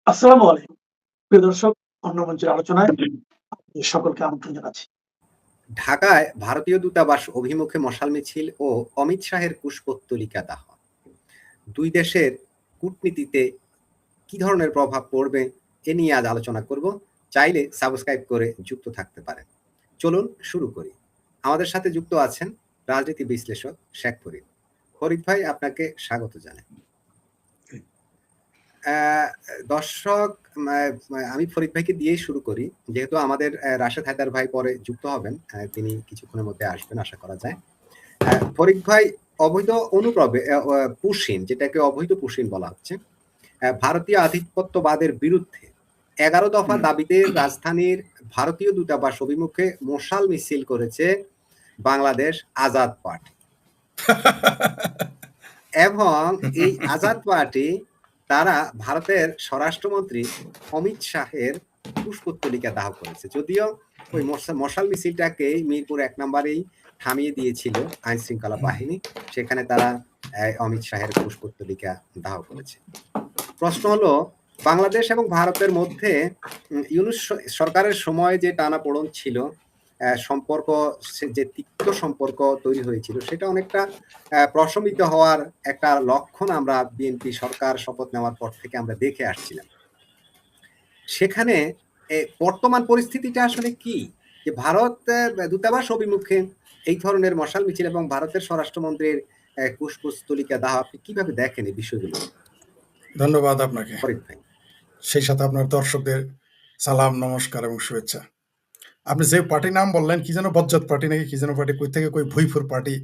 আসসালামু আলাইকুম। প্রিয় দর্শক, অন্য মঞ্চের আলোচনায় আপনাদের সকলকে আমন্ত্রণ জানাচ্ছি। ঢাকায় ভারতীয় দূতাবাস অভিমুখে মশাল মিছিল ও অমিত শাহের কুশপুত্তলিকা দাহ। দুই দেশের কূটনীতিতে কি ধরনের প্রভাব পড়বে এ নিয়ে আজ আলোচনা করব। চাইলে সাবস্ক্রাইব করে যুক্ত থাকতে পারেন। চলুন শুরু করি। আমাদের সাথে যুক্ত আছেন রাজনীতি বিশ্লেষক শেখ ফরিদ। ফরিদ ভাই, আপনাকে স্বাগত জানাই। দর্শক, আমি ফরিদ ভাইকে দিয়েই শুরু করি, যেহেতু আমাদের রাশেদ হায়দার ভাই পরে যুক্ত হবেন। তিনি কিছুক্ষণের মধ্যে আসবেন আশা করা যায়। ফরিদ ভাই, অবৈধ অনুপ্রবে পুশিন, যেটাকে অবৈধ পুশিন বলা হচ্ছে, ভারতীয় আধিপত্যবাদের বিরুদ্ধে 11 দফা দাবিতে রাজধানীর ভারতীয় দূতাবাস অভিমুখে মশাল মিছিল করেছে বাংলাদেশ আজাদ পার্টি। এবং এই আজাদ পার্টি তারা ভারতের স্বরাষ্ট্রমন্ত্রী অমিত শাহের পুষ্পোত্তলিকা দাহ করেছে। যদিও ওই মশাল মিছিলটাকে মিরপুর 1 নম্বরেই থামিয়ে দিয়েছিল আইন শৃঙ্খলা বাহিনী, সেখানে তারা অমিত শাহের পুষ্পোত্তলিকা দাহ করেছে। প্রশ্ন হলো, বাংলাদেশ এবং ভারতের মধ্যে ইউনূস সরকারের সময় যে টানাপোড়েন ছিল, সম্পর্ক, যে তিক্ত সম্পর্ক তৈরি হয়েছিল, সেটা অনেকটা প্রশমিত হওয়ার একটা লক্ষণ আমরা বিএনপি সরকার শপথ নেওয়ার পর থেকে আমরা দেখে আসছিলাম। সেখানে বর্তমান পরিস্থিতিটা আসলে কি, যে ভারত দূতাবাস অভিমুখে এই ধরনের মশাল মিছিল এবং ভারতের স্বরাষ্ট্রমন্ত্রীর পুষ্পস্তলিকা দাহ, আপনি কিভাবে দেখেন এই বিষয়গুলো? ধন্যবাদ আপনাকে। ফরিদ ভাই, সেই সাথে আপনার দর্শকদের সালাম, নমস্কার এবং শুভেচ্ছা। আপনি যে পার্টি নাম বললেন, কি যেন বজ্জাত পার্টি নাকি কি যেন পার্টি, কই থেকে কই ভুইফুর পার্টি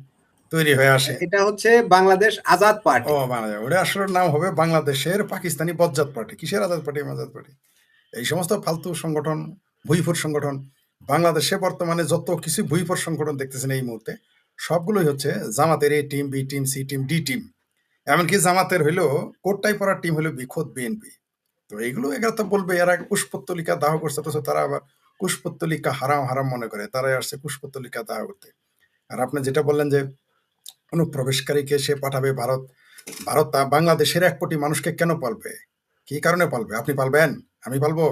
তৈরি হয়ে আসে। এটা হচ্ছে বাংলাদেশ আজাদ পার্টি। ও বাংলাদেশ, ওটা আসলে নাম হবে বাংলাদেশের পাকিস্তানি বজ্জাত পার্টি। কিসের আজাদ পার্টি, আজাদ পার্টি? এই সমস্ত ফালতু সংগঠন, ভুইফুর সংগঠন, বাংলাদেশে বর্তমানে যত কিছু ভুইফুর সংগঠন দেখতেছেন এই মুহূর্তে, সবগুলোই হচ্ছে জামাতের A team, B team, C team, D team. এমনকি জামাতের হইলো কোটটাই পড়ার টিম হলো খোদ বিএনপি। তো এইগুলো এরা তো বলবে এরা কুশপুত্তলিকা দাহ করছে, অথচ তারা আবার কুশপুত্তলিকা হারাম হারাম মনে করে, তারাই আসছে কুশপুত্তলিকা দাহ করতে। আর আপনি যেটা বললেন যে অনুপ্রবেশকারীকে সে পাঠাবে ভারত, ভারত বাংলাদেশের 1 কোটি মানুষকে কেন পালবে, কি কারণে পালবে? আপনি পালবেন? আমি পালবো?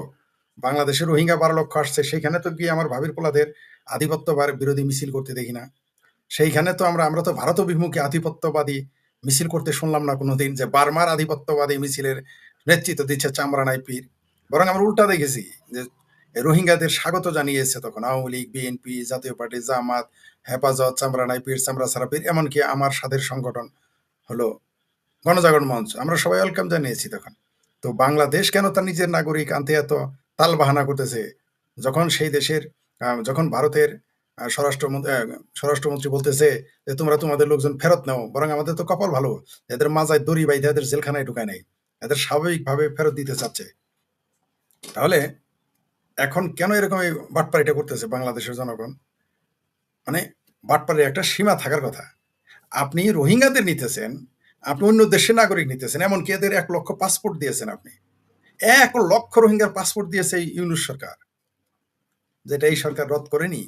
বাংলাদেশের রোহিঙ্গা 12 লক্ষ আসছে, সেইখানে তো গিয়ে আমার ভাবির পোলাদের আধিপত্যবাদ বিরোধী মিছিল করতে দেখি না। সেইখানে তো আমরা তো ভারত অভিমুখী আধিপত্যবাদী মিছিল করতে শুনলাম না কোনোদিন, যে বার্মার আধিপত্যবাদী মিছিলের নেতৃত্ব দিচ্ছে চামড়া নাই পীর। বরং আমরা উল্টা দেখেছি যে রোহিঙ্গাদের স্বাগত জানিয়েছে তখন আওয়ামী লীগ, বিএনপি, জাতীয় পার্টি, জামাত, হেফাজত, চামড়া নাই পীর, চামড়া ছাড়া পীর, এমনকি আমার সাধের সংগঠন হলো গণজাগরণ মঞ্চ, আমরা সবাই ওয়েলকাম জানিয়েছি তখন। তো বাংলাদেশ কেন তার নিজের নাগরিক আনতে এত তাল বাহানা করতেছে, যখন সেই দেশের যখন ভারতের স্বরাষ্ট্রমন্ত্রী বলতেছে যে তোমরা তোমাদের লোকজন ফেরত নাও, বরং আমাদের তো কপাল ভালো, এদের মাজায় দড়ি বাইধে এদের জেলখানায় ঢুকায় নাই, এদের স্বাভাবিকভাবে ফেরত দিতে চাচ্ছে। তাহলে এখন কেন এরকম এই বাটপাড়িটা করতেছে বাংলাদেশের জনগণ? মানে বাটপাড়ির একটা সীমা থাকার কথা। আপনি রোহিঙ্গাদের নিতেছেন, আপনি অন্য দেশের নাগরিক নিতেছেন, এমনকি এদের 1 লক্ষ পাসপোর্ট দিয়েছেন। আপনি 1 লক্ষ রোহিঙ্গার পাসপোর্ট দিয়েছে এই ইউনূস সরকার, যেটা এই সরকার রদ করেনি।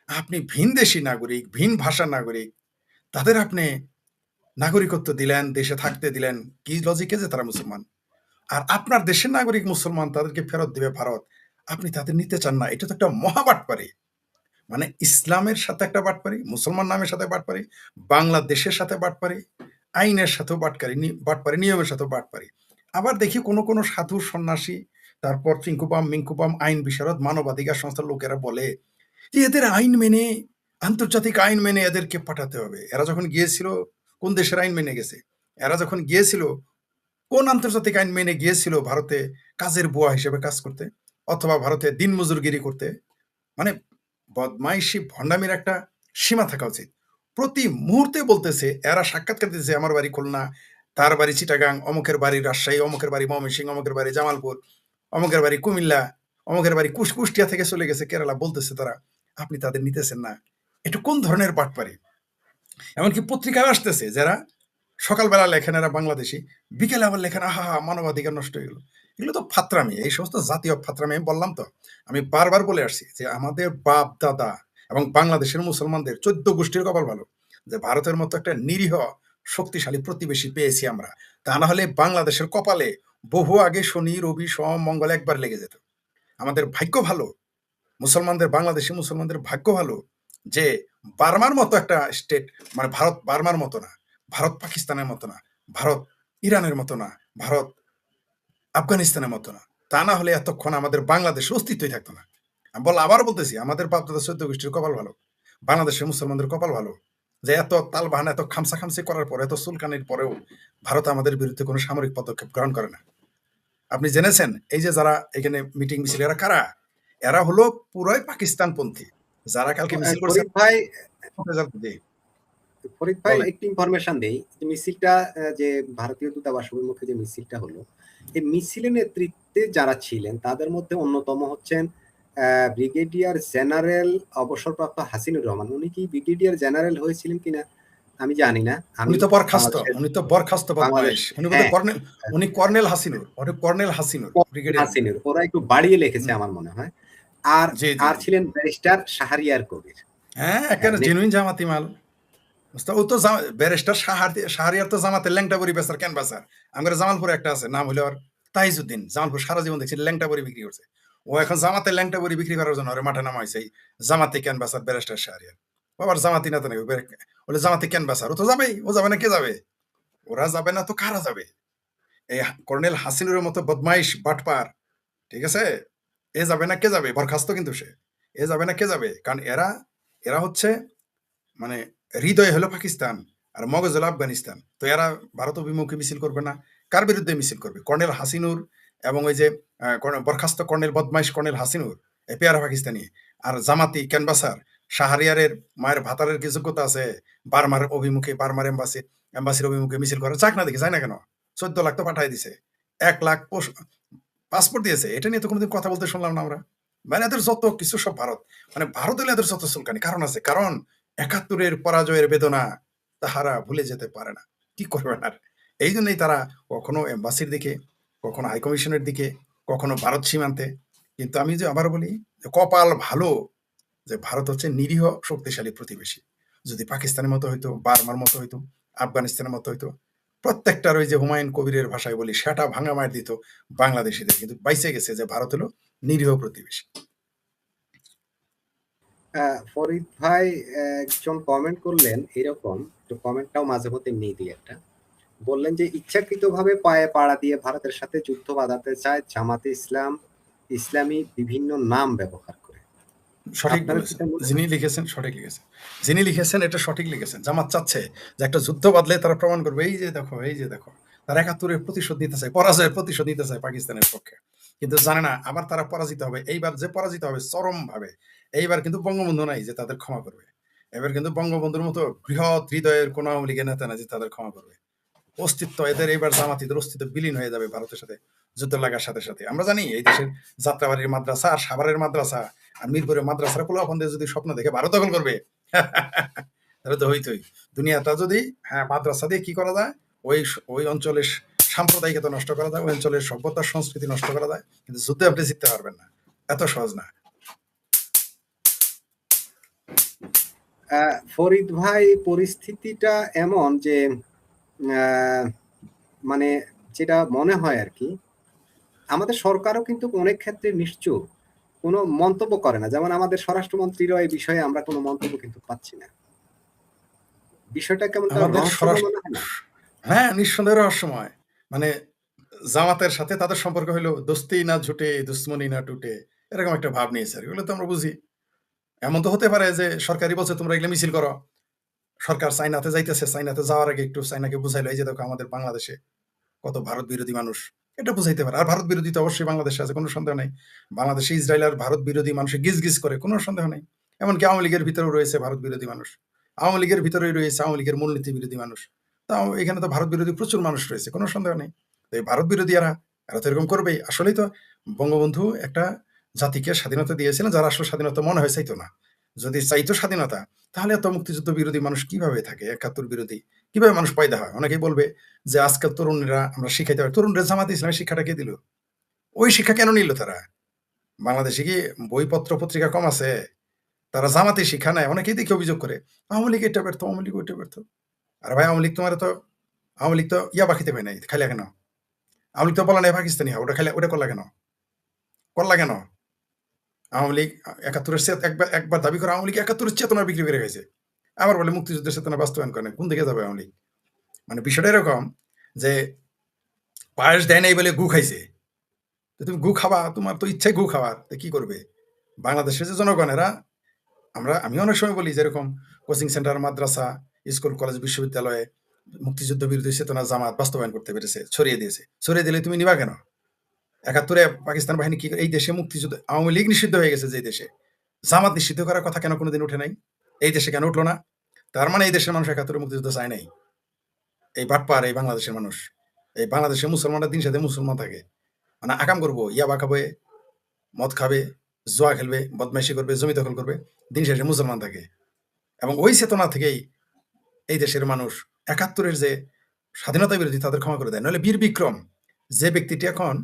আপনি ভিনদেশী নাগরিক, ভিন ভাষার নাগরিক, তাদের আপনি নাগরিকত্ব দিলেন, দেশে থাকতে দিলেন, কি লজিকে যে তারা মুসলমান। আর আপনার দেশের নাগরিক মুসলমান, তাদেরকে ফেরত দিবে ভারত, আপনি তাদের নিতে চান না। এটা তো একটা মহাবাটপাড়ি। মানে ইসলামের সাথে একটা বাটপাড়ি, মুসলমান নামের সাথে বাটপাড়ি, বাংলাদেশের সাথে বাটপাড়ি, আইনের সাথেও বাটপাড়ি, নিয়মের সাথেও বাটপাড়ি। আবার দেখি কোনো কোনো সাধু সন্ন্যাসী, তারপর চিঙ্কুবাম মিঙ্কুবাম আইন বিশারদ মানবাধিকার সংস্থার লোকেরা বলে যে এদের আইন মেনে, আন্তর্জাতিক আইন মেনে এদেরকে পাঠাতে হবে। এরা যখন গিয়েছিল, কোন দেশের আইন মেনে গেছে? এরা যখন গিয়েছিল, কোন আন্তর্জাতিক আইন মেনে গিয়েছিল ভারতে কাজের বুয়া হিসেবে কাজ করতে, অথবা ভারতে দিনমজুরগিরি করতে? মানে বদমাইশি, ভণ্ডামির একটা সীমা থাকা উচিত। প্রতি মুহূর্তে বলতেছে, এরা সাক্ষাৎকার দিতেছে, আমার বাড়ি খুলনা, তার বাড়ি চিটাগাং, অমুকের বাড়ি রাজশাহী, অমুকের বাড়ি ময়মনসিংহ, অমুকের বাড়ি জামালপুর, অমুকের বাড়ি কুমিল্লা, অমুকের বাড়ি কুষ্টিয়া থেকে চলে গেছে কেরালা, বলতেছে তারা, আপনি তাদের নিতেছেন না। এটা কোন ধরনের বাটপাড়ি? এমনকি পত্রিকায় আসতেছে, যারা সকালবেলা লেখেন এরা বাংলাদেশি, বিকেলে আবার লেখেন আহা মানবাধিকার নষ্ট হয়ে গেল। এগুলো তো ফাত্রামি, এই সমস্ত জাতীয় ফাত্রামি। আমি বললাম তো, আমি বারবার বলে আসছি যে আমাদের বাপ দাদা এবং বাংলাদেশের মুসলমানদের 14 গোষ্ঠীর কপাল ভালো যে ভারতের মতো একটা নিরীহ শক্তিশালী প্রতিবেশী পেয়েছি আমরা। তা না হলে বাংলাদেশের কপালে বহু আগে শনি, রবি, সোম, মঙ্গল একবার লেগে যেত। আমাদের ভাগ্য ভালো, মুসলমানদের, বাংলাদেশি মুসলমানদের ভাগ্য ভালো যে বার্মার মতো একটা স্টেট, মানে ভারত বার্মার মতো না, ভারত পাকিস্তানের মতো না, ভারত ইরানের মতো না, ভারত আফগানিস্তানের মতো না। তা না হলে এতক্ষণ আমাদের বাংলাদেশের অস্তিত্বই থাকতো না। আমি আবার বলতেছি, আমাদের বাপদাদা 14 গোষ্ঠীর কপাল ভালো, বাংলাদেশের মুসলমানদের কপাল ভালো যে এত তালবাহানা, এত খামসাখামসি করার পর, এত সুলকানির পরেও ভারত আমাদের বিরুদ্ধে কোনো সামরিক পদক্ষেপ গ্রহণ করে না। আপনি জেনেছেন এই যে যারা এখানে মিটিং মিছিল, এরা কারা? এরা হলো পুরোই পাকিস্তানপন্থী, যারা কালকে মিছিল করছে। ফরিদ ভাই বলেন। একটি ইনফরমেশন দেই যে মিছিলটা যে ভারতীয় দূতাবাস অভিমুখে যে মিছিলটা হলো, এই মিছিলের নেতৃত্বে যারা ছিলেন তাদের মধ্যে অন্যতম হচ্ছেন ব্রিগেডিয়ার জেনারেল অবসরপ্রাপ্ত হাসিনুর রহমান। উনি কি ব্রিগেডিয়ার জেনারেল হয়েছিলেন কিনা আমি জানি না। উনি তো বরখাস্ত, বাংলাদেশের উনি তো বরখাস্ত বদমাইশ। উনি বোধহয় হ্যাঁ, কর্নেল, উনি কর্নেল হাসিনুর, উনি কর্নেল হাসিনুর, ব্রিগেডিয়ার। হাসিনুর ওরা একটু বাড়িয়ে লিখেছে আমার মনে হয়। আর জি জি আর জি। ছিলেন ব্যারিস্টার শাহরিয়ার কবির। হ্যাঁ, একেবারে জেনুইন জামাতি মাল। ও তো ব্যারিস্টার শাহরিয়ার তো জামাতের ল্যাংটা বড়ি বেচার ক্যানভাসার। আমাদের জামালপুরে একটা আছে, নাম হলো আর তাইজউদ্দিন। জামালপুর সারা জীবন দেখছি ল্যাংটা বড়ি বিক্রি করছে। ও এখন জামাতের ল্যাংটা বড়ি বিক্রি করার জন্য ওরে মাঠে নামা হয়েছে এই জামাতি ক্যানভাসার ব্যারিস্টার শাহরিয়ার। আবার জামাতি না তো নাকি বলে জামাতি ক্যানভাসার, ও তো যাবেই। ও যাবে না কে যাবে? ওরা যাবে না তো কারা যাবে? এই কর্নেল হাসিনুরের মতো বদমাইশ বাটপার, ঠিক আছে, এ যাবে না কে যাবে? বরখাস্ত কিন্তু সে। এ যাবে না কে যাবে? কারণ এরা এরা হচ্ছে মানে হৃদয় হলো পাকিস্তান আর মগজ হলো আফগানিস্তান। তো এরা ভারত অভিমুখী মিছিল করবে না, কার বিরুদ্ধে মিছিল করবে? কর্নেল হাসিনুর এবং ওই যে বরখাস্ত কর্নেল বদমাইশ কর্নেল হাসিনুর, এ পেয়ারা পাকিস্তানি। আর জামাতি ক্যানভাসার শাহরিয়ারের মায়ের ভাতারের কি যোগ্যতা আছে বার্মার অভিমুখে, বার্মার এম্বাসির অভিমুখে মিছিল করে? যাক না, দেখি যায় না কেন? 14 লাখ তো পাঠাই দিছে, 1 লাখ পাসপোর্ট দিয়েছে। এটা নিয়ে তো কোনোদিন কথা বলতে শুনলাম না আমরা। মানে এদের যত কিছু সব ভারত, মানে ভারত হলে এদের যত চুলকানি। কারণ আছে, কারণ 71-এর পরাজয়ের বেদনা তাহারা ভুলে যেতে পারে না। কি করবে আর? এই জন্যই তারা কখনো এম্বাসির দিকে, কখনো হাইকমিশনের দিকে, কখনো ভারত সীমান্তে। কিন্তু আমি যে আবার বলি যে কপাল ভালো যে ভারত হচ্ছে নিরীহ শক্তিশালী প্রতিবেশী। যদি পাকিস্তানের মতো হইতো, বার্মার মতো হইতো, আফগানিস্তানের মতো হইতো, প্রত্যেকটার ওই যে হুমায়ুন কবিরের ভাষায় বলি, সেটা ভাঙা মার দিত বাংলাদেশিদের। কিন্তু বাইসে গেছে যে ভারত হলো নিরীহ প্রতিবেশী। ফরিদ ভাই একজন কমেন্ট করলেন এরকম, তো কমেন্টটাও মাঝে মধ্যে নিয়ে দিই একটা। বললেন যে ইচ্ছাকৃতভাবে পায়ে পাড়া দিয়ে ভারতের সাথে যুদ্ধ বাঁধাতে চায় জামাতে ইসলাম, ইসলামী বিভিন্ন নাম ব্যবহার করে। সঠিক আপনারা কি বলেছেন, এটা মনে যিনি হয়? লিখেছেন সঠিক লিখেছেন, যিনি লিখেছেন এটা সঠিক লিখেছেন। জামাত চাচ্ছে যে একটা যুদ্ধ বাদলে তারা প্রমাণ করবে, এই যে দেখো, এই যে দেখো, তারা 71-এর প্রতিশোধ নিতে চায়, পরাজয়ের প্রতিশোধ নিতে চায় পাকিস্তানের পক্ষে। কিন্তু জানে না আবার তারা পরাজিত হবে। এইবার যে পরাজিত হবে চরম ভাবে। এইবার কিন্তু বঙ্গবন্ধু নাই যে তাদের ক্ষমা করবে। এবার কিন্তু বঙ্গবন্ধুর মতো বৃহৎ হৃদয়ের কোন আওয়ামী লীগের নেতা না যে তাদের ক্ষমা করবে। অস্তিত্ব এদের এইবার জামাতিদের অস্তিত্ব বিলীন হয়ে যাবে ভারতের সাথে যুদ্ধ লাগার সাথে সাথে। আমরা জানি এই দেশের যাত্রাবাড়ির মাদ্রাসা আর সাভারের মাদ্রাসা আর মিরপুরের মাদ্রাসার পোলাপানদের যদি স্বপ্ন দেখে ভারত দখল করবে, তাহলে তো হইতই। দুনিয়াটা যদি, হ্যাঁ, মাদ্রাসা দিয়ে কি করা যায়, ওই ওই অঞ্চলের সাম্প্রদায়িকতা নষ্ট করা যায়, ওই অঞ্চলের সভ্যতার সংস্কৃতি নষ্ট করা যায়, কিন্তু যুদ্ধে আপনি জিততে পারবেন না। এত সহজ না। ফরিদ ভাই, পরিস্থিতিটা এমন যে মানে যেটা মনে হয় আর কি, আমাদের সরকারও কিন্তু অনেক ক্ষেত্রে নিশ্চুপ, কোনো মন্তব্য করে না। যেমন আমাদের স্বরাষ্ট্রমন্ত্রীরও এই বিষয়ে আমরা কোনো মন্তব্য কিন্তু পাচ্ছি না। বিষয়টা কেমন আমাদের রহস্যময় মনে হয় না? হ্যাঁ, নিঃসন্দেহে রহস্যময়। মানে জামাতের সাথে তাদের সম্পর্ক হলো দোস্তি না ঝুটে, দুশ্মনী না টুটে, এরকম একটা ভাব নিয়েছে আর কি। এগুলো তো আমরা বুঝি। এমন তো হতে পারে যে সরকারই বলছে তোমরা এগুলো মিছিল করো, সরকার চাইনাতে যাইতেছে, চাইনাতে যাওয়ার আগে একটু চাইনাকে বুঝাইলো এই যে দেখো আমাদের বাংলাদেশে কত ভারত বিরোধী মানুষ, এটা বুঝাইতে পারে। আর ভারত বিরোধী তো অবশ্যই বাংলাদেশে আছে, কোনো সন্দেহ নেই। বাংলাদেশে ইসরায়েল আর ভারত বিরোধী মানুষ গিজ গিজ করে, কোনো সন্দেহ নেই। এমনকি আওয়ামী লীগের ভিতরেও রয়েছে ভারত বিরোধী মানুষ, আওয়ামী লীগের ভিতরেই রয়েছে আওয়ামী লীগের মূলনীতি বিরোধী মানুষ। তাও এখানে তো ভারত বিরোধী প্রচুর মানুষ রয়েছে, কোনো সন্দেহ নেই। তো এই ভারত বিরোধী এরা, এরা তো এরকম করবেই। আসলেই তো বঙ্গবন্ধু একটা জাতিকে স্বাধীনতা দিয়েছিলেন যারা আসলে স্বাধীনতা মনে হয় চাইতো না। যদি চাইতো স্বাধীনতা, তাহলে এত মুক্তিযুদ্ধ বিরোধী মানুষ কিভাবে থাকে, 71 বিরোধী কিভাবে মানুষ পয়দা হয়? অনেকেই বলবে যে আজকাল তরুণরা আমরা শিখাইতে পারি। তরুণরা জামাতে ইসলামের শিক্ষাটা কে দিল? ওই শিক্ষা কেন নিল তারা? বাংলাদেশে কি বইপত্র পত্রিকা কম আছে? তারা জামাতে শিক্ষা নেয়। অনেকেই দেখে অভিযোগ করে আওয়ামী লীগ এটা ব্যর্থ, আওয়ামী লীগ ওইটা ব্যর্থ। আর ভাই আওয়ামী লীগ তোমার তো, আওয়ামী লীগ তো ইয়াবা খেতে পায় নাই, খাইলা কেন? আওয়ামী লীগ তো বলে নাই পাকিস্তানি ওটা খাইলে ওটা করলা কেন? করলা কেন? আওয়ামী লীগ ৭১-এর একবার দাবি করে আওয়ামী লীগ ৭১-এর চেতনা বিক্রি করে গেছে। আবার বলে মুক্তিযুদ্ধের চেতনা বাস্তবায়ন করে নাই। কোন দিকে যাবে আওয়ামী লীগ? মানে বিষয়টা এরকম যে পায়েস দেয় নাই বলে গু খাইছে। তো তুমি গু খাবা, তোমার তো ইচ্ছাই গু খাওয়ার, তো কি করবে? বাংলাদেশের যে জনগণেরা আমি অনেক সময় বলি যেরকম কোচিং সেন্টার, মাদ্রাসা, স্কুল, কলেজ, বিশ্ববিদ্যালয়ে মুক্তিযুদ্ধ বিরোধী চেতনা জামাত বাস্তবায়ন করতে পেরেছে, ছড়িয়ে দিয়েছে। ছড়িয়ে দিলে তুমি নিবা কেন? ৭১-এ পাকিস্তান বাহিনী কি এই দেশে মুক্তিযুদ্ধ আওয়ামী লীগ নিষিদ্ধ হয়ে গেছে যে দেশে, জামাত নিষিদ্ধ করার কথা কেন কোনোদিন উঠে নাই? এই দেশে কেন উঠলো না? তার মানে এই দেশের মানুষ ৭১-এ মুক্তিযুদ্ধ চায় নাই। এই বাটপার এই বাংলাদেশের মানুষ। এই বাংলাদেশের মুসলমানরা দিন সাথে মুসলমান থাকে। মানে আকাম করবো, ইয়াবা খাবে, মদ খাবে, জুয়া খেলবে, বদমাইশি করবে, জমি দখল করবে, দিন শেষে মুসলমান থাকে। এবং ওই চেতনা থেকেই এই দেশের মানুষ ৭১-এর যে স্বাধীনতা বিরোধী তাদের ক্ষমা করে দেয়। নইলে বীর বিক্রম যে ব্যক্তিটি এখন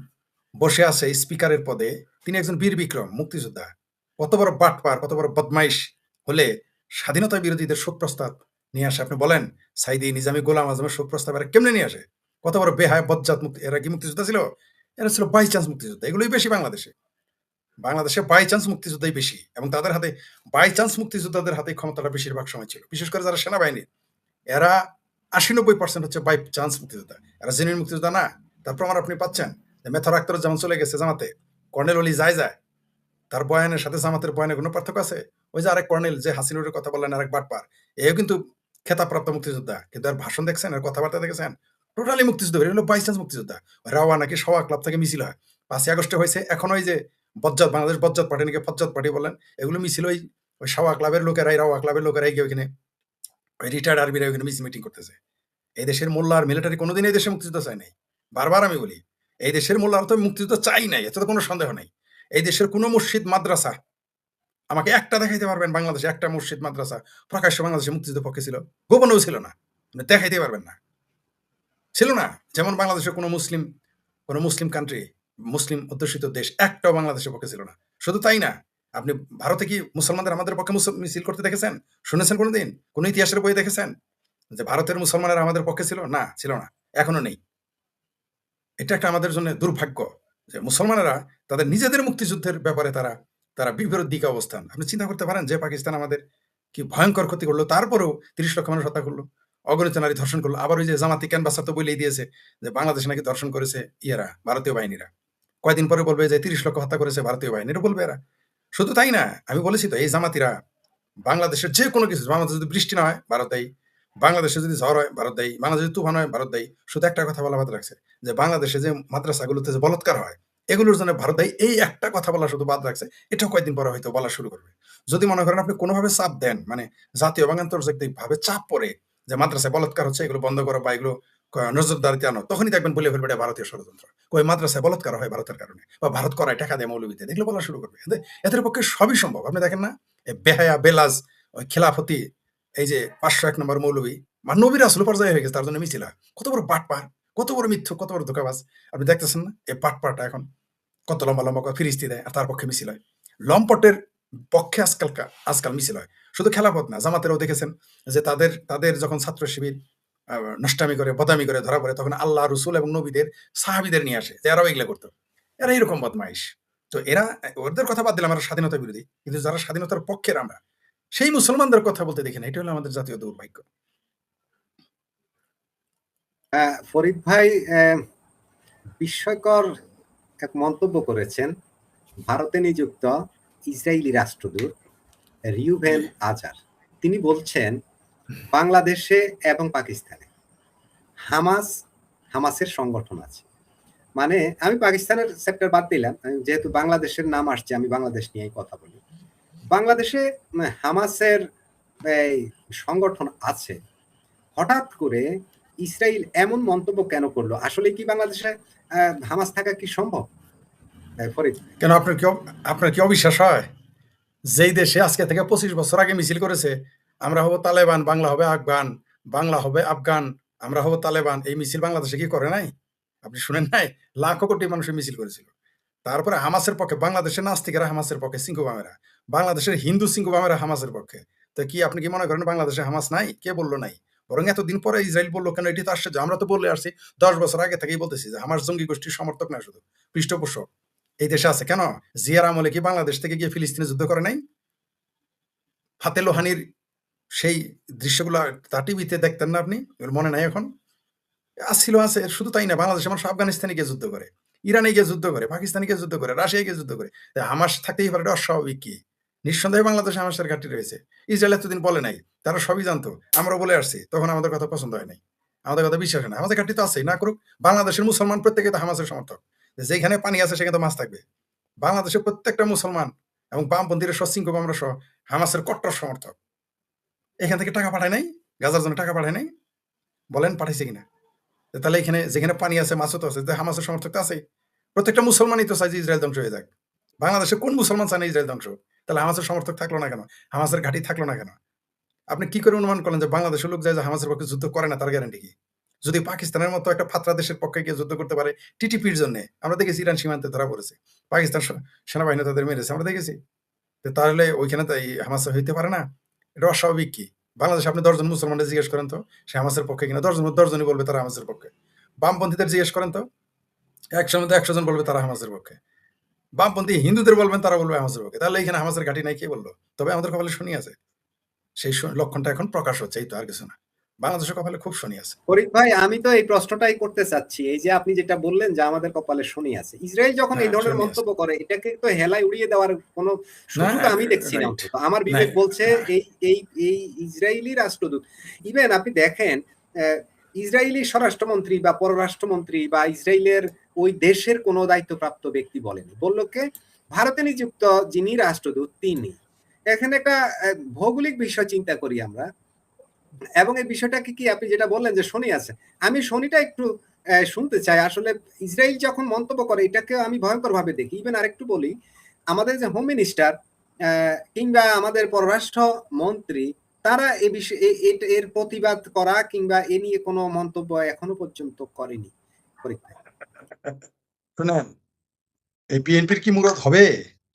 বসে আছে স্পিকারের পদে, তিনি একজন বীর বিক্রম মুক্তিযোদ্ধা। কত বড় বাটপার, কত বড় বদমাইশ হলে স্বাধীনতা বিরোধীদের শোক প্রস্তাব নিয়ে আসে? আপনি বলেন সাইদি, নিজামী, গোলাম আজমের শোক প্রস্তাব এরা কেমনে নিয়ে আসে? কত বড় বেহায় বজ্জাত মুক্তি! এরা কি মুক্তিযোদ্ধা ছিল? এরা ছিল বাই চান্স মুক্তিযোদ্ধা। এগুলোই বেশি বাংলাদেশে। বাংলাদেশে বাই চান্স মুক্তিযোদ্ধাই বেশি, এবং তাদের হাতে বাই চান্স মুক্তিযোদ্ধাদের হাতে ক্ষমতাটা বেশিরভাগ সময় ছিল। বিশেষ করে যারা সেনাবাহিনী, এরা ৮০-৯০% হচ্ছে বাই চান্স মুক্তিযোদ্ধা। এরা জেনুইন মুক্তিযোদ্ধা না। তার প্রমাণ আপনি পাচ্ছেন যে মেথর আক্তার যেমন চলে গেছে জামাতে, কর্নেল অলি যায় তার বয়ানের সাথে জামাতের বয়ানের কোনো পার্থক্য আছে? ওই যে আরেক কর্নেল যে হাসিনুরের কথা বললেন, আরেক বাটপার, এও কিন্তু খেতাবপ্রাপ্ত মুক্তিযোদ্ধা, কিন্তু আর ভাষণ দেখছেন, আর কথাবার্তা দেখেছেন? টোটালি মুক্তিযুদ্ধ, এটা হলো বাই চান্স মুক্তিযোদ্ধা। রাওয়া নাকি সওয়া ক্লাব থেকে মিছিল হয়, ৫ই আগস্টে হয়েছে। এখন ওই যে বজ্জাত বাংলাদেশ বজ্জাত পার্টি নাকি ফজ্জাত পার্টি বলেন, এগুলো মিছিল ওই সওয়া ক্লাবের লোকেরাই, রাওয়া ক্লাবের লোকেরাই গিয়ে ওইখানে ওই রিটায়ার্ড আর্মিরা ওইখানে মিটিং করতেছে। এই দেশের মোল্লা আর মিলিটারি কোনোদিন এই দেশে মুক্তিযুদ্ধ চায় নাই। বারবার আমি বলি, এই দেশের মোল্লারা তো মুক্তিযুদ্ধ চাই নাই, এতে তো কোনো সন্দেহ নাই। এই দেশের কোনো মসজিদ মাদ্রাসা আমাকে একটা দেখাইতে পারবেন বাংলাদেশে? একটা মসজিদ মাদ্রাসা প্রকাশ্য বাংলাদেশে মুক্তিযুদ্ধের পক্ষে ছিল? গোপনেও ছিল না, দেখাইতে পারবেন না, ছিল না। যেমন বাংলাদেশের কোনো মুসলিম কান্ট্রি, মুসলিম অধ্যুষিত দেশ একটাও বাংলাদেশের পক্ষে ছিল না। শুধু তাই না, আপনি ভারতে কি মুসলমানদের আমাদের পক্ষে মিছিল করতে দেখেছেন? শুনেছেন কোনোদিন? কোন ইতিহাসের বই দেখেছেন যে ভারতের মুসলমানেরা আমাদের পক্ষে ছিল? না, ছিল না, এখনো নেই। এটা একটা আমাদের জন্য দুর্ভাগ্য যে মুসলমানেরা তাদের নিজেদের মুক্তিযুদ্ধের ব্যাপারে তারা বিপরীত দিকে অবস্থান। আপনি চিন্তা করতে পারেন যে পাকিস্তান আমাদের কি ভয়ঙ্কর ক্ষতি করলো, তারপরেও ৩০ লক্ষ মানুষ হত্যা করলো, অগণিত নারী ধর্ষণ করলো। আবার ওই যে জামাতি ক্যানভাসার তো বলেই দিয়েছে যে বাংলাদেশে নাকি ধর্ষণ করেছে ভারতীয় বাহিনীরা। কয়দিন পরে বলবে যে ৩০ লক্ষ হত্যা করেছে ভারতীয় বাহিনী, এটা বলবে এরা। শুধু তাই না, আমি বলেছি তো এই জামাতিরা বাংলাদেশের যে কোনো কিছু, বাংলাদেশে যদি বৃষ্টি না হয় ভারত দায়ী, বাংলাদেশে যদি ঝড় হয় ভারত দায়ী, বাংলাদেশে যদি তুফান হয় ভারত দায়ী। শুধু একটা কথা বলা বাদ রাখছে যে বাংলাদেশে যে মাদ্রাসাগুলোতে যে বলাৎকার হয় এগুলোর জন্য ভারত দায়ী। এই একটা কথা বলা শুধু বাদ রাখছে। এটাও কয়েকদিন পরে হয়তো বলা শুরু করবে। যদি মনে করেন আপনি কোনোভাবে চাপ দেন, মানে জাতীয় এবং আন্তর্জাতিক ভাবে চাপ পড়ে যে মাদ্রাসায় বলাৎকার হচ্ছে, এগুলো বন্ধ করো বা এগুলো নজরদারিতে আনো, তখনই দেখবেন বলে ফেলবে এটা ভারতীয় ষড়যন্ত্র। ওই মাদ্রাসায় বলাৎকার হয় ভারতের কারণে, বা ভারত করায় টাকা দেয় মৌলবীতে, এগুলো বলা শুরু করবে। এদের পক্ষে সবই সম্ভব। আপনি দেখেন না, বেহায়া বেলাজ ওই খেলাফতি, এই যে ৫০১ নম্বর মৌলবী বা নবী রাসূল পর্যায়ে হয়ে গেছে, তার জন্য মিছিল হয়। কত বড় বাটপার, কত বড় মিথ্যুক, কত বড় ধোঁকাবাজ! আপনি দেখতেছেন না এই বাটপারটা এখন কত লম্বা লম্বা ফিরিস্তি দেয় আর তার পক্ষে মিছিল হয়। লম্পটের পক্ষে আজকাল মিছিল হয়। শুধু খেলাফত না, জামাতেরাও দেখেছেন যে তাদের যখন ছাত্র শিবির নষ্টামি করে, বদামি করে ধরা পড়ে, তখন আল্লাহ রসুল এবং নবীদের সাহাবীদের নিয়ে আসে যে এরাও এগুলা করতো। এরা এরকম বদমাইশ। তো এরা, ওদের কথা বাদ দিলাম, আমরা স্বাধীনতা বিরোধী, কিন্তু যারা স্বাধীনতার পক্ষের আমরা, সেই মুসলমানদের কথা বলতে দেখি না। এটা হলো আমাদের জাতীয় দুর্ভাগ্য। ফরিদ ভাই বিস্ময়কর এক মন্তব্য করেছেন ভারতে নিযুক্ত ইসরায়েলি রাষ্ট্রদূত রিউভেন আজার। তিনি বলছেন বাংলাদেশে এবং পাকিস্তানে হামাসের সংগঠন আছে। মানে আমি পাকিস্তানের সেক্টর বাদ দিলাম, যেহেতু বাংলাদেশের নাম আসছে আমি বাংলাদেশ নিয়েই কথা বলি। বাংলাদেশে হামাসের এই সংগঠন আছে, হঠাৎ করে ইসরায়েল এমন মন্তব্য কেন করলো? আসলে কি বাংলাদেশে হামাস থাকা কি সম্ভব? ফরিদ, কেন আপনার কি অবিশ্বাস হয়? যেই দেশে আজকে থেকে ২৫ বছর আগে মিছিল করেছে, আমরা হব তালেবান, বাংলা হবে আফগান, বাংলা হবে আফগান, আমরা হব তালেবান, এই মিছিল বাংলাদেশে কি করে নাই? আপনি শুনেন নাই? লাখো কোটি মানুষের মিছিল করেছিল। তারপরে হামাসের পক্ষে, বাংলাদেশের নাস্তিকেরা হামাসের পক্ষে, সিংকুবামেরা, বাংলাদেশের হিন্দু সিংকুবামেরা হামাসের পক্ষে। তো কি আপনি কি মনে করেন বাংলাদেশে হামাস নাই? কে বললো নাই? বরং এতদিন পরে ইসরায়েল বললো কেন, এটি তো আশ্চর্য। আমরা তো বলে আসছি 10 বছর আগে থেকেই বলতেছি যে হামাস জঙ্গি গোষ্ঠীর সমর্থক না, শুধু পৃষ্ঠপোষক এই দেশে আছে। কেন জিয়ার আমলে কি বাংলাদেশ থেকে গিয়ে ফিলিস্তিনে যুদ্ধ করে নাই? ফাতে লোহানির সেই দৃশ্যগুলো তা টিভিতে দেখতেন না আপনি? এগুলো মনে নাই এখন? আসছিল, আছে। শুধু তাই না, বাংলাদেশের মানুষ আফগানিস্তানে গিয়ে যুদ্ধ করে, ইরানে গিয়ে যুদ্ধ করে, পাকিস্তানে গিয়ে যুদ্ধ করে, রাশিয়ায় গিয়ে যুদ্ধ করে। হামাস থাকতেই পারে, এটা অস্বাভাবিক কি? নিঃসন্দেহে বাংলাদেশে হামাসের ঘাঁটি রয়েছে। ইসরায়েল এতদিন বলে নাই, তারা সবই জানতো, আমরা বলে আসছি, তখন আমাদের কথা পছন্দ হয় নাই, আমাদের কথা বিশ্বাস হয় না। আমাদের ঘাঁটি তো আছেই, না করুক। বাংলাদেশের মুসলমান প্রত্যেকে তো হামাসের সমর্থক। যেখানে পানি আছে সেখানে তো মাছ থাকবে। বাংলাদেশের প্রত্যেকটা মুসলমান এবং বামপন্থীরা সশৃঙ্খ আমরা সহ হামাসের কট্টর সমর্থক। এখান থেকে টাকা পাঠায় নাই, গাজার জন্য টাকা পাঠায় নাই? বলেন পাঠাইছে কিনা? তাহলে এখানে যেখানে পানি আছে মাছও তো আছে, হামাসের সমর্থক তো আছে। প্রত্যেকটা মুসলমানই তো চাই যে ইসরায়েল ধ্বংস হয়ে যাক। বাংলাদেশে কোন মুসলমান চায় না ইসরায়েল ধ্বংস? তাহলে হামাসের সমর্থক থাকলো না কেন? হামাসের ঘাঁটি থাকলো না কেন? আপনি কি করে অনুমান করলেন যে বাংলাদেশের লোক যায় যে হামাসের পক্ষে যুদ্ধ করে না? তার গ্যারান্টি কি? যদি পাকিস্তানের মতো একটা ফাত্রা দেশের পক্ষে গিয়ে যুদ্ধ করতে পারে টিটিপির জন্য, আমরা দেখেছি ইরান সীমান্তে ধরা পড়েছে, পাকিস্তান সেনাবাহিনী তাদের মেরেছে, আমরা দেখেছি। তাহলে ওইখানে তো এই হামাস হইতে পারে না? এটা অস্বাভাবিক কি? বাংলাদেশে আপনি 10 জন মুসলমানদের জিজ্ঞেস করেন তো সে হামাসের পক্ষে কিনা, 10 জনই বলবে তারা হামাসের পক্ষে। বামপন্থীদের জিজ্ঞেস করেন তো, 100 মধ্যে 100 জন বলবে তারা হামাসের পক্ষে। বামপন্থী হিন্দুদের বলবেন, তারা বলবে হামাসের পক্ষে। তাহলে এখানে হামাসের ঘাঁটি নাই কে বললো? তবে আমাদের কপালে শনি আছে, সেই লক্ষণটা এখন প্রকাশ হচ্ছে, এই তো, আর কিছু না। বাংলাদেশের কপালে খুব শনি আছে। ফরিদ ভাই, আমি তো এই প্রশ্নটাই করতে চাচ্ছি। এই যে আপনি যেটা বললেন যে আমাদের কপালে শনি আছে, ইসরায়েল যখন এই ধরনের মন্তব্য করে, এটাকে তো হেলায় উড়িয়ে দেওয়ার কোনো সুযোগ আমি দেখছি না। অন্তত আমার বিবেক বলছে এই এই এই ইসরায়েলি রাষ্ট্রদূত, ইভেন আপনি দেখেন ইসরায়েলি স্বরাষ্ট্রমন্ত্রী বা পররাষ্ট্রমন্ত্রী বা ইসরায়েলের ওই দেশের কোনো দায়িত্বপ্রাপ্ত ব্যক্তি বলেনি, বলল কে ভারতে নিযুক্ত যিনি রাষ্ট্রদূত তিনি। এখানে একটা ভৌগোলিক বিষয় চিন্তা করি আমরা, এবং এই বিষয়টাকে কি আপনি যেটা বললেন যে শনি আছে, আমি শনিটা একটু শুনতে চাই। আসলে ইসরায়েল যখন মন্তব্য করে এটাকে আমি ভয়ঙ্কর ভাবে দেখি। ইভেন আরেকটু বলি, আমাদের যে হোম মিনিস্টার কিংবা আমাদের পররাষ্ট্র মন্ত্রী, তারা এই বিষয়ে এর প্রতিবাদ করা কিংবা এ নিয়ে কোনো মন্তব্য এখনো পর্যন্ত করেনি। শুনেন, এই বিএনপির কি মুরদ হবে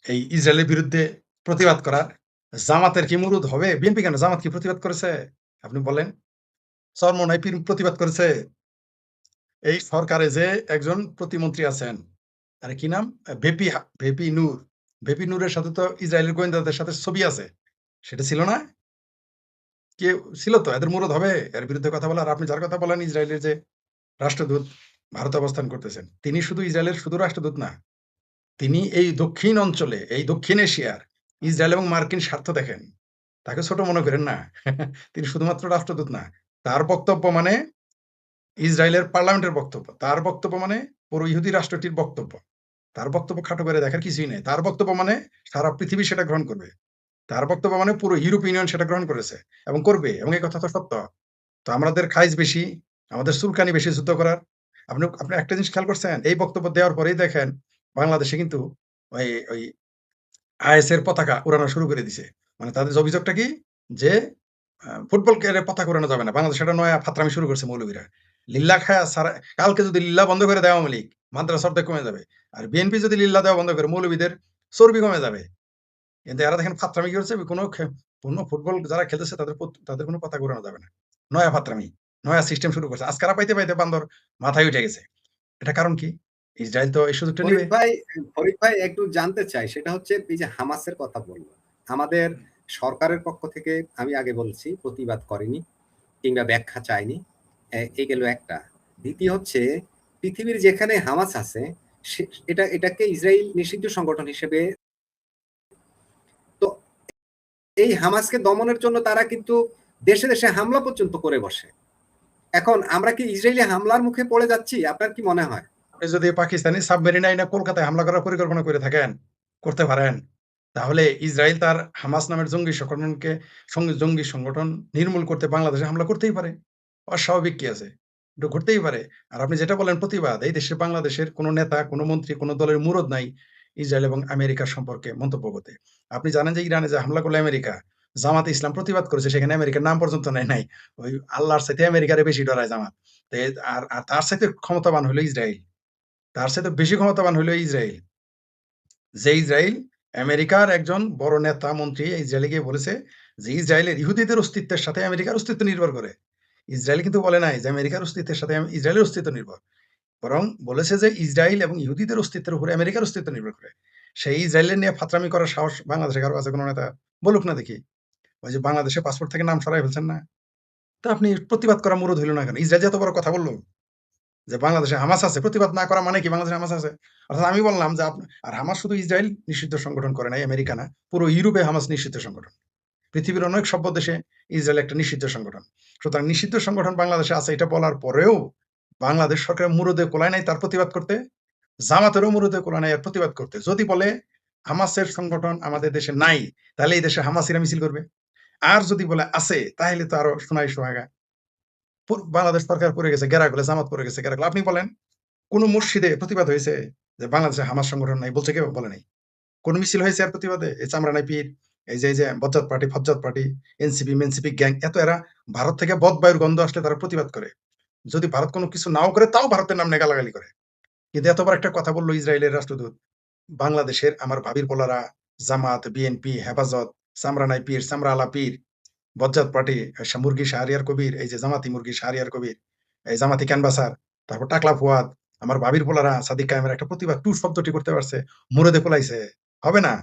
এই ইসরায়েলের বিরুদ্ধে প্রতিবাদ করার? জামাতের কি মুরদ হবে? বিএনপি কেন, জামাত কি প্রতিবাদ করেছে? আপনি বলেন। চরমোনাই প্রতিবাদ করেছে। এই সরকারে যে একজন প্রতিমন্ত্রী আছেন, আরে কি নাম, ভেপি নূর, ভেপি নূরের সাথে তো ইসরায়েলের গোয়েন্দাদের সাথে ছবি আছে, সেটা ছিল না? কে ছিল? তো এদের মুরদ হবে এর বিরুদ্ধে কথা বলার? আপনি যার কথা বলেন, ইসরায়েলের যে রাষ্ট্রদূত ভারতে অবস্থান করতেছেন, তিনি শুধু ইসরায়েলের শুধু রাষ্ট্রদূত না, তিনি এই দক্ষিণ অঞ্চলে, এই দক্ষিণ এশিয়ার ইসরায়েল এবং মার্কিন স্বার্থ দেখেন। তাকে ছোট মনে করেন না। তিনি শুধুমাত্র রাষ্ট্রদূত না, তার বক্তব্য মানে ইসরায়েলের পার্লামেন্টের বক্তব্য, তার বক্তব্য মানে পুরো ইহুদি রাষ্ট্রটির বক্তব্য। তার বক্তব্য খাটো করে দেখার কিছুই নেই। তার বক্তব্য মানে সারা পৃথিবী সেটা গ্রহণ করবে। তার বক্তব্য মানে পুরো ইউরোপ ইউনিয়ন সেটা গ্রহণ করেছে এবং করবে, এবং এই কথা তো সত্য। তো আমাদের খাইজ বেশি, আমাদের চুলকানি বেশি যুদ্ধ করার। আপনি আপনি একটা জিনিস খেয়াল করছেন, এই বক্তব্য দেওয়ার পরেই দেখেন বাংলাদেশে কিন্তু ওই ওই আইএস এর পতাকা উড়ানো শুরু করে দিছে। মানে তাদের অভিযোগটা কি, যে ফুটবল পতাকা উড়ানো যাবে না। বাংলাদেশে একটা নয়া ফাত্রামি শুরু করছে মৌলবীরা। লিল্লা খায়া সারা, কালকে যদি লিল্লা বন্ধ করে দেয় আওয়ামী লীগ, মাদ্রাসা অর্ধেক কমে যাবে। আর বিএনপি যদি লিল্লা দেওয়া বন্ধ করে, মৌলবীদের চর্বি কমে যাবে। কিন্তু এরা দেখেন ফাত্রামি কি করছে, কোনো ফুটবল যারা খেলতেছে তাদের কোনো পতাকা উড়ানো যাবে না। নয়া ফাত্রামি, নয়া সিস্টেম শুরু করছে। আজকারা পাইতে পাইতে বান্দর মাথায় উঠে গেছে। এটা কারণ কি? ইসরায়েল তো এই সুযোগটা নিবে। ফরিদ ভাই একটু জানতে চাই, সেটা হচ্ছে এই যে হামাসের কথা বললো, আমাদের সরকারের পক্ষ থেকে আমি আগে বলছি প্রতিবাদ করেনি কিংবা ব্যাখ্যা চায়নি, এই গেল একটা। দ্বিতীয় হচ্ছে, পৃথিবীর যেখানে হামাস আছে এটাকে ইসরায়েল নিষিদ্ধ সংগঠন হিসেবে, তো এই হামাসকে দমনের জন্য তারা কিন্তু দেশে দেশে হামলা পর্যন্ত করে বসে। এখন আমরা কি ইসরায়েলি হামলার মুখে পড়ে যাচ্ছি? আপনার কি মনে হয়? আপনি যদি পাকিস্তানি সাবমেরিন আইনা কলকাতায় হামলা করার পরিকল্পনা করে থাকেন, করতে পারেন, তাহলে ইসরায়েল তার হামাস নামের জঙ্গি সংগঠন নির্মূল করতে বাংলাদেশে হামলা করতেই পারে। অস্বাভাবিক কি আছে? এটা ঘটতেই পারে। আর আপনি যেটা বলেন প্রতিবাদ, এই দেশে বাংলাদেশের কোনো নেতা, কোনো মন্ত্রী, কোনো দলের মুরদ নাই ইসরায়েল এবং আমেরিকার সম্পর্কে মন্তব্য করতে। আপনি জানেন যে ইরানে যে হামলা করলো আমেরিকা, জামাতে ইসলাম প্রতিবাদ করেছে, সেখানে আমেরিকার নাম পর্যন্ত নাই। ওই আল্লাহর চাইতে আমেরিকারে বেশি ডরায় জামাত। আর তার চাইতে ক্ষমতাবান হলো ইসরায়েল। তার চাইতে বেশি ক্ষমতাবান হলো ইসরায়েল। যে ইসরায়েল, আমেরিকার একজন বড় নেতা মন্ত্রী ইসরায়েলে গিয়ে বলেছে যে ইসরায়েলের ইহুদিদের অস্তিত্বের সাথে আমেরিকার অস্তিত্ব নির্ভর করে। ইসরায়েল কিন্তু বলে নাই যে আমেরিকার অস্তিত্বের সাথে ইসরায়েলের অস্তিত্ব নির্ভর। বরং বলেছে যে ইসরায়েল এবং ইহুদিদের অস্তিত্বের উপরে আমেরিকার অস্তিত্ব নির্ভর করে। সেই ইসরায়েলের নিয়ে ফাত্রামি করার সাহস বাংলাদেশে কারো আছে কোনো নেতা? বলুক না দেখি। ওই যে বাংলাদেশের পাসপোর্ট থেকে নাম সরাই ফেলছেন না? তো আপনি প্রতিবাদ করা মুরুদ হইল না কেন? ইসরায়েল যে এত বড় কথা বলল যে বাংলাদেশে হামাস আছে, প্রতিবাদ না করা মানে কি বাংলাদেশে হামাস আছে? অর্থাৎ আমি বললাম যে আর হামাস শুধু ইসরায়েল নিষিদ্ধ সংগঠন করে নাই, আমেরিকা না। পুরো ইউরোপে হামাস নিষিদ্ধ সংগঠন। পৃথিবীর অনেক সভ্য দেশে ইসরায়েল একটা নিষিদ্ধ সংগঠন। সুতরাং নিষিদ্ধ সংগঠন বাংলাদেশে আছে এটা বলার পরেও বাংলাদেশ সরকারের মুরুদে কোলায় নাই তার প্রতিবাদ করতে, জামাতেরও মুরুদে কোলায় নাই এর প্রতিবাদ করতে। যদি বলে হামাসের সংগঠন আমাদের দেশে নাই, তাহলে এই দেশে হামাসিরা মিছিল করবে। আর যদি বলে আছে, তাহলে তো আরো সোনাই সোহাগা। বাংলাদেশ সরকার পড়ে গেছে গেরা গুলো, জামাত পড়ে গেছে গেরা গুলো। আপনি বলেন কোন মসজিদে প্রতিবাদ হয়েছে যে বাংলাদেশে হামাস সংগঠন নাই? বলছে কেউ? বলে নাই। কোন মিছিল হয়েছে এর প্রতিবাদে? এই চামড়া পীর, এই যে বজ্জাত পার্টি, ফজ্জাত পার্টি, এনসিপি মেনসিপি গ্যাং, এত এরা ভারত থেকে বদবায়ুর গন্ধ আসলে তারা প্রতিবাদ করে। যদি ভারত কোনো কিছু নাও করে তাও ভারতের নাম নিয়ে গালাগালি করে। কিন্তু এতবার একটা কথা বললো ইসরায়েলের রাষ্ট্রদূত, বাংলাদেশের আমার ভাবির পোলারা, জামাত, বিএনপি, হেফাজত, চামড়া পীর, চামড়া আলা পীর, বজ্জাত পার্টি, মুরগি শাহরিয়ার কবির, এই যে জামাতি মুরগি শাহরিয়ার কবির, এই জামাতি ক্যানভাসার, তারপর টাকলা ফুয়াদ, আমার ভাবির পোলারা সাদিক কায়েমের একটা প্রতিবাদ টু শব্দটি করতে পারছে, মুরদে পোলাইছে। হবে না?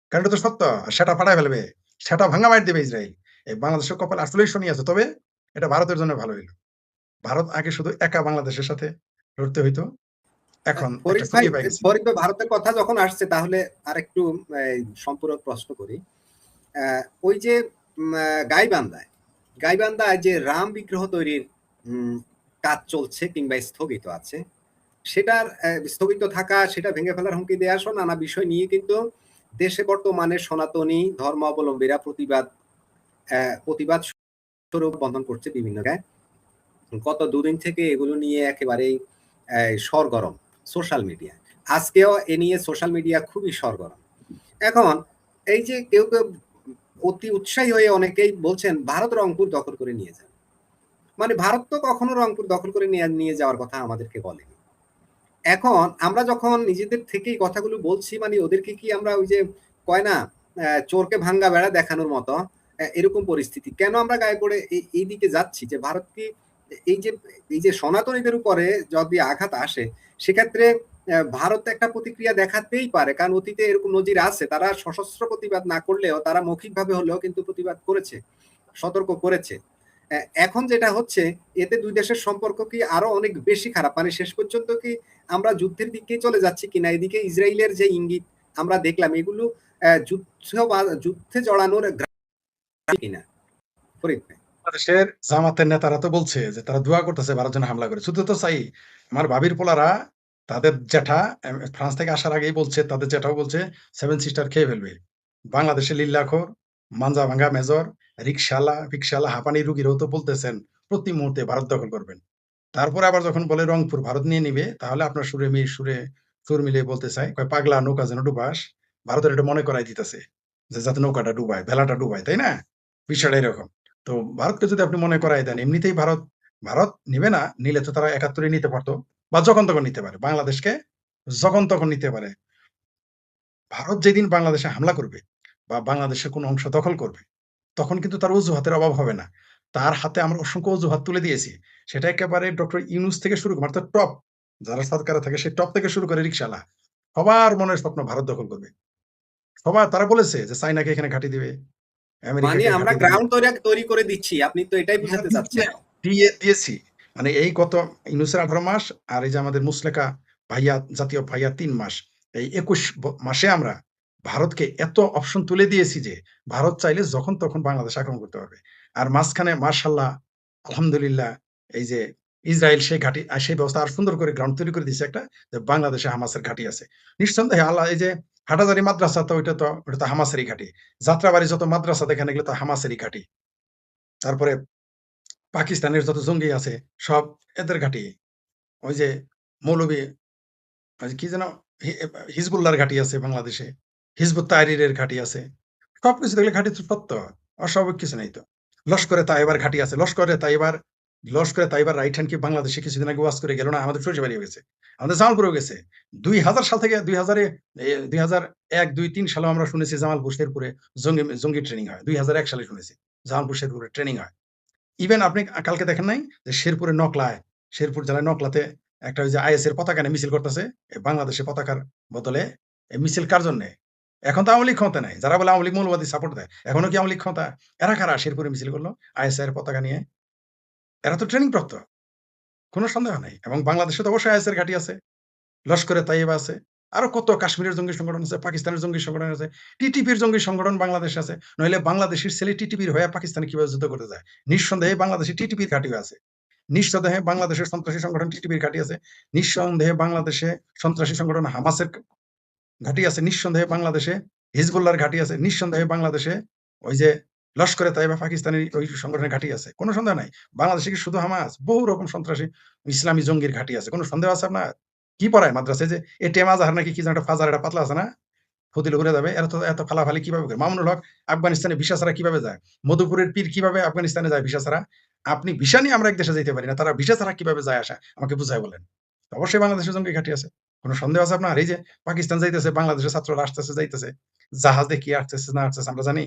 কারণ এটা তো সত্য। সেটা ফাটায় ফেলবে, সেটা ভাঙা মার দেবে ইসরায়েল। এই বাংলাদেশের কপাল আসলেই শনি আছে। তবে এটা ভারতের জন্য ভালো হইলো। ভারত আগে শুধু একা বাংলাদেশের সাথে লড়তে হইতো, এখন একটা ফরিদ ভাই, ছড়িয়ে পাই গেছে। ভারতের কথা যখন আসছে তাহলে আরেকটু সম্পূরক প্রশ্ন করি। ওই যে গাইবান্ধায় যে রাম বিগ্রহ তৈরির কাজ চলছে কিংবা স্থগিত আছে, সেটার স্থগিত থাকা, সেটা ভেঙে ফেলার হুমকি দেওয়া সহ নানা বিষয় নিয়ে কিন্তু দেশে বর্তমানে সনাতনী ধর্মাবলম্বীরা প্রতিবাদ স্বরূপ বন্ধন করছে বিভিন্ন জায়গায়। গত দুদিন থেকে এগুলো নিয়ে একেবারেই সরগরম সোশ্যাল মিডিয়া। আজকেও এ নিয়ে সোশ্যাল মিডিয়া খুবই সরগরম। এখন এই যে কেউ কেউ অতি উৎসাহী হয়ে অনেকেই বলছেন ভারত রংপুর দখল করে নিয়ে যাবে। মানে ভারত তো কখনো রংপুর দখল করে নিয়ে যাওয়ার কথা আমাদেরকে বলেনি। এখন আমরা যখন নিজেদের থেকেই কথাগুলো বলছি, মানে ওদেরকে কি আমরা ওই যে কয় না চোরকে ভাঙ্গা বেড়া দেখানোর মতো এরকম পরিস্থিতি? কেন আমরা গায়ে পড়ে এই দিকে যাচ্ছি যে ভারত কি এই যে সনাতনীদের উপরে যদি আঘাত আসে, সেক্ষেত্রে ভারত একটা প্রতিক্রিয়া দেখাতেই পারে। কারণ অতীতে এরকম নজির আছে, তারা সশস্ত্র প্রতিবাদ না করলেও তারা মৌখিকভাবে হলেও কিন্তু প্রতিবাদ করেছে, সতর্ক করেছে। এখন যেটা হচ্ছে, এতে দুই দেশের সম্পর্ক কি আরো অনেক বেশি খারাপ? মানে শেষ পর্যন্ত কি আমরা যুদ্ধের দিকে চলে যাচ্ছি কিনা? এদিকে ইসরায়েলের যে ইঙ্গিত আমরা দেখলাম, এগুলো যুদ্ধে জড়ানোর কিনা? ফরিদ ভাই, বাংলাদেশের জামাতের নেতারা তো বলছে যে তারা দোয়া করতেছে ভারত যেন হামলা করে। শুধু তো চাই, আমার ভাবির পোলারা তাদের জ্যাঠা ফ্রান্স থেকে আসার আগেই বলছে, তাদের জ্যাঠাও বলছে সেভেন সিস্টার খেয়ে ফেলবে। বাংলাদেশে লিল্লাখোর, মাঞ্জা ভাঙ্গা মেজর, রিক্সাওয়ালা হাঁপানি রুগীরাও তো বলতেছেন প্রতি মুহূর্তে ভারত দখল করবেন। তারপরে আবার যখন বলে রংপুর ভারত নিয়ে নিবে, তাহলে আপনার সুর মিলিয়ে বলতে চাই, কয় পাগলা নৌকা যেন ডুবাস। ভারতের এটা মনে করাই দিতেছে যে যাতে নৌকাটা ডুবায়, ভেলাটা ডুবায়, তাই না? বিষয়টা এরকম। তো ভারতকে যদি আপনি মনে করাই দেন, এমনিতেই ভারত নিবে না, নিলে তো তারা ৭১ নিতে পারতো, বা যখন তখন নিতে পারে। বাংলাদেশকে যখন তখন নিতে পারে। ভারত যেদিন বাংলাদেশে হামলা করবে বা বাংলাদেশের কোনো অংশ দখল করবে, তখন কিন্তু তার অজুহাতের অভাব হবে না। তার হাতে আমরা অসংখ্য অজুহাত তুলে দিয়েছি। সেটা একেবারে ডক্টর ইউনূস থেকে শুরু করে, অর্থাৎ টপ যারা সরকারে থাকে সেই টপ থেকে শুরু করে রিকশাওয়ালা, সবার মনের স্বপ্ন ভারত দখল করবে। সবার, তারা বলেছে যে চায়নাকে এখানে ঘাঁটি দিবে, মানে আমেরিকাকে আমরা ঘাঁটি দিবে। গ্রাউন্ড তৈরি করে দিচ্ছি, আপনি তো এটাই বুঝাতে চাচ্ছেন? দিয়েছি। মানে এই গত ইউনূসের 18 মাস, আর এই যে আমাদের মুসলেকা ভাইয়া, জাতীয় ভাইয়া ৩ মাস। এই ২১ মাসে আমরা ভারতকে এত অপশন তুলে দিয়েছি যে ভারত চাইলে যখন তখন বাংলাদেশ আক্রমণ করতে পারবে। আর মাঝখানে মাশাআল্লাহ, আলহামদুলিল্লাহ, এই যে ইসরায়েল সেই ঘাঁটি সেই ব্যবস্থা আর সুন্দর করে গ্রাউন্ড তৈরি করে দিয়েছে একটা, যে বাংলাদেশে হামাসের ঘাঁটি আছে। নিঃসন্দেহে আল্লাহ, এই যে হাটাজারি মাদ্রাসা, তো ওইটা তো হামাসেরই ঘাঁটি। যাত্রাবাড়ি যত মাদ্রাসা দেখেন, এগুলো তো হামাসেরই ঘাঁটি। তারপরে পাকিস্তানের যত জঙ্গি আছে সব এদের ঘাঁটি। ওই যে মৌলবী, ওই যে কি যেন, হিজবুল্লাহর ঘাঁটি আছে বাংলাদেশে, হিজবুত তাহরীরের ঘাঁটি আছে। সবকিছু দেখলে ঘাঁটি তো সত্য, অস্বাভাবিক কিছু নেই তো। লস্করে তাইবার ঘাঁটি আছে। লস্করে তাইবার রাইট হ্যান্ড কি বাংলাদেশে কিছুদিন আগে ওয়াজ করে গেল না? আমাদের সরিষাবাড়িও গেছে, আমাদের জামালপুরেও গেছে। ২০০০ সাল থেকে ২০০১, ২, ৩ সালেও আমরা শুনেছি জামালপুর শেরপুরে জঙ্গি ট্রেনিং হয়। ২০০১ সালে শুনেছি জামালপুর শেরপুরে ট্রেনিং হয়। ইভেন আপনি কালকে দেখেন নাই যে শেরপুর জেলায় নকলাতে একটা ওই যে আইএস এর পতাকা নিয়ে মিছিল করতেছে বাংলাদেশের পতাকার বদলে মিছিল কার জন্য? এখন তো আওয়ামী লীগ ক্ষমতা নাই, যারা বলে আওয়ামী লীগ মৌলবাদী সাপোর্ট দেয় এখনো কি আওয়ামী লীগ ক্ষমতা? এরা কারা শেরপুরে মিছিল করলো আইএস এর পতাকা নিয়ে? এরা তো ট্রেনিং প্রাপ্ত, কোনো সন্দেহ নাই। এবং বাংলাদেশে তো অবশ্যই আইএস এর ঘাঁটি আছে, লস্করে তাইয়েবা আছে, আরো কত কাশ্মীরের জঙ্গি সংগঠন আছে, পাকিস্তানের জঙ্গি সংগঠন আছে, টিটিপির জঙ্গি সংগঠন বাংলাদেশে আছে। নইলে বাংলাদেশের ছেলে টিটিপির হয়ে পাকিস্তানে কিভাবে যুদ্ধ করতে যায়? নিঃসন্দেহে বাংলাদেশে টিটিপির ঘাঁটিও আছে। নিঃসন্দেহে বাংলাদেশের সন্ত্রাসী সংগঠন টিটিপির ঘাঁটি আছে। নিঃসন্দেহে বাংলাদেশে সন্ত্রাসী সংগঠন হামাসের ঘাঁটি আছে। নিঃসন্দেহে বাংলাদেশে হিজবুল্লাহর ঘাঁটি আছে। নিঃসন্দেহে বাংলাদেশে ওই যে লস্করে তাইবা পাকিস্তানি ওই সংগঠনের ঘাঁটি আছে। কোনো সন্দেহ নাই। বাংলাদেশে কি শুধু হামাস? বহু রকম সন্ত্রাসী ইসলামী জঙ্গির ঘাঁটি আছে। কোনো সন্দেহ আছে আপনার? কি পড়ায় মাদ্রাসায় যে এটিএম আজহার নাকি কি যেন একটা ফাজার একটা পাতলা আছে না? ফদিল উড়ে যাবে। এরা তো এত ফালাফালি কিভাবে করে? মামুনুল হক আফগানিস্তানে ভিসা ছাড়া কিভাবে যায়? মধুপুরের পীর কিভাবে আফগানিস্তানে যায় ভিসা ছাড়া? আপনি ভিসা নিয়ে আমরা এক দেশে যাইতে পারি না। তারা ভিসা ছাড়া কিভাবে যায় আসা? আমাকে বুঝায় বলেন। অবশ্যই বাংলাদেশের জঙ্গি ঘাঁটি আছে। কোন সন্দেহ আছে আপনার? এই যে পাকিস্তান যাইতেছে, বাংলাদেশের ছাত্ররা আসতেছে যাইতেছে। জাহাজে কি আসতেছে না আসতেছে আমরা জানি?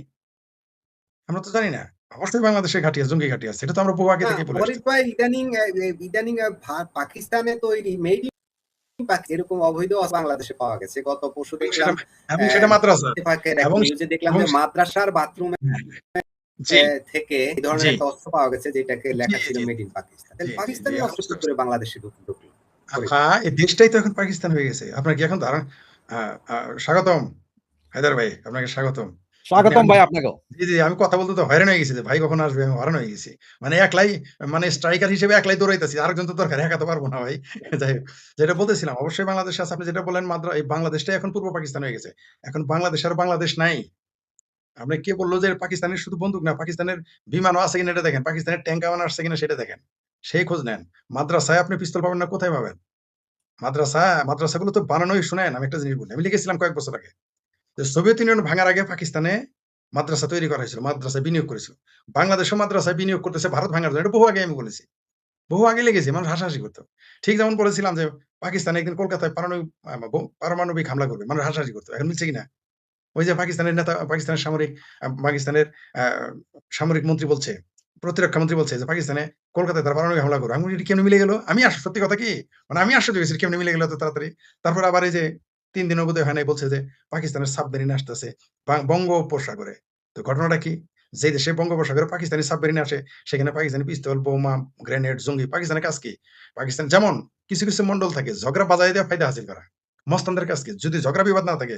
আমরা তো জানি না। অবশ্যই বাংলাদেশের ঘাঁটি আছে, জঙ্গি ঘাঁটি আছে। এটা তো আমরা বহু আগে না থেকেই বলে ওয়ালিদ আসছি। ভাই, ইদানিং পাকিস্তানে তৈরি মেড ইন এরকম অবৈধ অস্ত্র বাংলাদেশে পাওয়া গেছে। গত পরশু এবং দেখলাম সেটা মাদ্রাসা ইত্তেফাকের এক এবং নিউজে দেখলাম এবং যে মাদ্রাসার বাথরুমে হ্যাঁ, জি, থেকে এই ধরনের জি, একটা অস্ত্র পাওয়া গেছে যেটাকে জি, লেখা ছিল জি, মেড ইন পাকিস্তান। তাহলে জি। পাকিস্তানের অস্ত্র কি করে বাংলাদেশে ঢুকলো? এই দেশটাই তো এখন পাকিস্তান হয়ে গেছে। আপনার কি এখন ধারণা আ আ স্বাগতম হায়দার ভাই, আপনাকে স্বাগতম। আপনি স্বাগতম আমি ভাই আপনাকেও। জি, আমি কথা বলতে তো হয়রান হয়ে গেছি যে ভাই কখন আসবে? আমি হয়রান হয়ে গেছি। মানে একলাই মানে স্ট্রাইকার হিসেবে একলাই দৌড়াইতেছি। আরেকজন তো দরকার, একা তো পারব না ভাই। যাই হোক, যেটা বলতেছিলাম অবশ্যই বাংলাদেশে আছে। আপনি যেটা বললেন এই বাংলাদেশটাই এখন পূর্ব পাকিস্তান হয়ে গেছে। এখন বাংলাদেশ আর বাংলাদেশ নাই। আপনি কে বলল যে পাকিস্তানের শুধু বন্দুক না, পাকিস্তানের বিমানও আছে কিনা এটা দেখেন। পাকিস্তানের ট্যাংক কামান আসছে কিনা সেটা দেখেন। সেই খোঁজ নেন। মাদ্রাসায় আপনি পিস্তল পাবেন না, কোথায় পাবেন? মাদ্রাসাগুলো তো বানানোই শুনেন আমি একটা জিনিস বলি। আমি লিখেছিলাম কয়েক বছর আগে। যে সোভিয়েত ইউনিয়ন ভাঙার আগে পাকিস্তানে মাদ্রাসা তৈরি করা হয়েছিল। মাদ্রাসায় বিনিয়োগ করেছিল। বাংলাদেশও মাদ্রাসায় বিনিয়োগ করতেছে ভারত ভাঙার জন্য। এটা বহু আগে আমি বলেছি। বহু আগে লেগেছে। মানুষ হাসাহাসি করত। ঠিক যেমন বলেছিলাম যে পাকিস্তান একদিন কলকাতায় পারমাণবিক হামলা করবে। মানুষ হাসাহাসি করত। এখন মিলছে কিনা? ওই যে পাকিস্তানের নেতা পাকিস্তানের আ সামরিক মন্ত্রী বলছে, প্রতিরক্ষা মন্ত্রী বলছে যে পাকিস্তানে কলকাতায় তারা পারমাণবিক হামলা করবে। আমি বলি এটা কেমনে মিলে গেল? সত্যি কথা কি? মানে আমি আশ্চর্য হয়েছি কেমনে মিলে গেল এত তাড়াতাড়ি। তারপর আবার এই যে ৩ দিনের বোধহয় হয় নাই বলছে যে পাকিস্তানের সাবমেরিন আসতেছে বঙ্গোপসাগরে। তো ঘটনাটা কি? যে দেশে বঙ্গোপসাগরে পাকিস্তানি সাবমেরিন আসে সেখানে পাকিস্তানি পিস্তল, বোমা, গ্রেনেড, জঙ্গি পাকিস্তানের কাজ কি? পাকিস্তান যেমন কিছু মন্ডল থাকে ঝগড়া বাজায় দেওয়া ফায়দা হাসিল করা। মস্তানদের কাজ কি? যদি ঝগড়া বিবাদ না থাকে